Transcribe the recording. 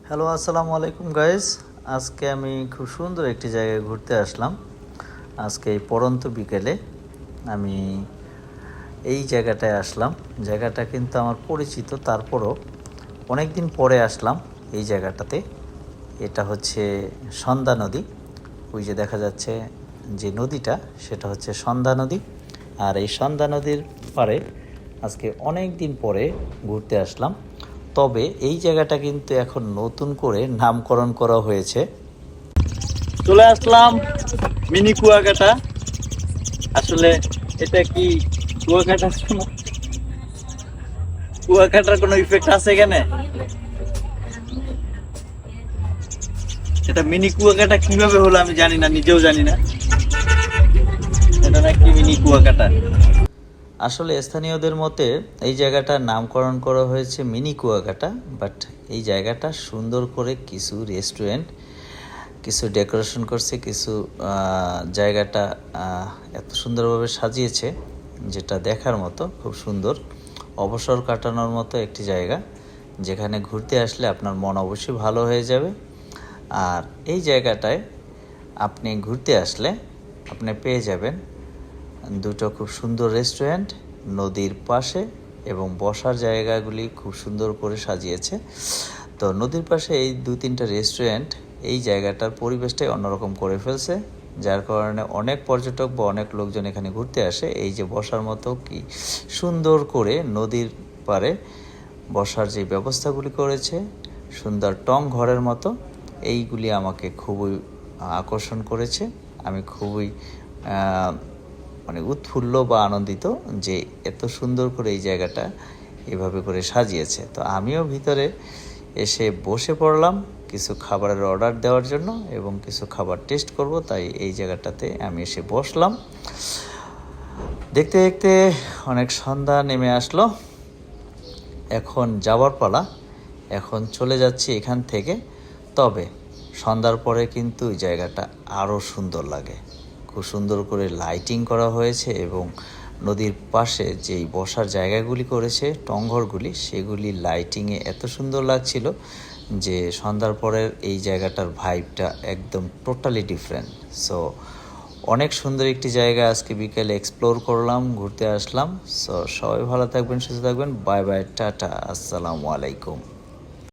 Hello, আসসালামু আলাইকুম guys. আজকে আমি খুব সুন্দর একটি জায়গায় ঘুরতে আসলাম। আজকে এই পড়ন্ত বিকেলে আমি এই জায়গাটায় আসলাম। জায়গাটা কিন্তু আমার পরিচিত, তারপরও অনেক দিন পরে আসলাম এই জায়গাটাতে। এটা হচ্ছে সন্ধ্যা নদী। ওই যে দেখা যাচ্ছে যে নদীটা, সেটা হচ্ছে সন্ধ্যা নদী। আর এই সন্ধ্যা নদীর পাড়ে আজকে অনেক দিন পরে ঘুরতে আসলাম। তবে এই জায়গাটা কিন্তু এখন নতুন করে নামকরণ করা হয়েছে। চলে আসলাম মিনি কুয়াকাটা। আসলে এটা কি কুয়াকাটা, কুয়াকাটার কোনো ইফেক্ট আছে এখানে? এটা মিনি কুয়াকাটা কিভাবে হলো আমি জানি না, নিজেও জানি না। এটা নাকি মিনি কুয়াকাটা। আসলে স্থানীয়দের মতে এই জায়গাটার নামকরণ করা হয়েছে মিনি কুয়াকাটা। বাট এই জায়গাটা সুন্দর করে কিছু রেস্টুরেন্ট, কিছু ডেকোরেশন করছে, কিছু জায়গাটা এত সুন্দরভাবে সাজিয়েছে যেটা দেখার মতো, খুব সুন্দর। অবসর কাটানোর মতো একটি জায়গা, যেখানে ঘুরতে আসলে আপনার মন অবশ্যই ভালো হয়ে যাবে। আর এই জায়গাটায় আপনি ঘুরতে আসলে আপনি পেয়ে যাবেন দুটো খুব সুন্দর রেস্টুরেন্ট নদীর পাশে, এবং বসার জায়গাগুলি খুব সুন্দর করে সাজিয়েছে। তো নদীর পাশে এই দু তিনটা রেস্টুরেন্ট এই জায়গাটার পরিবেশটাই অন্যরকম করে ফেলছে, যার কারণে অনেক পর্যটক বা অনেক লোকজন এখানে ঘুরতে আসে। এই যে বসার মতো কি সুন্দর করে নদীর পাড়ে বসার যে ব্যবস্থাগুলি করেছে, সুন্দর টং ঘরের মতো, এইগুলি আমাকে খুবই আকর্ষণ করেছে। আমি খুবই উৎফুল্ল বা আনন্দিত যে এত সুন্দর করে এই জায়গাটা এভাবে করে সাজিয়েছে। তো আমিও ভিতরে এসে বসে পড়লাম কিছু খাবারের অর্ডার দেওয়ার জন্য এবং কিছু খাবার টেস্ট করব, তাই এই জায়গাটাতে আমি এসে বসলাম। দেখতে দেখতে অনেক সন্ধ্যা নেমে আসলো। এখন যাওয়ার পালা। এখন চলে যাচ্ছি এখান থেকে। তবে সন্ধ্যার পরে কিন্তু এই জায়গাটা আরও সুন্দর লাগে। খুব সুন্দর করে লাইটিং করা হয়েছে এবং নদীর পাশে যেই বসার জায়গাগুলি করেছে, টংঘরগুলি, সেগুলি লাইটিংয়ে এত সুন্দর লাগছিল যে সন্ধ্যার পরের এই জায়গাটার ভাইবটা একদম টোটালি ডিফারেন্ট। সো অনেক সুন্দর একটি জায়গা আজকে বিকেলে এক্সপ্লোর করলাম, ঘুরতে আসলাম। সো সবাই ভালো থাকবেন, সুস্থ থাকবেন। বাই বাই, টাটা, আসসালামু আলাইকুম।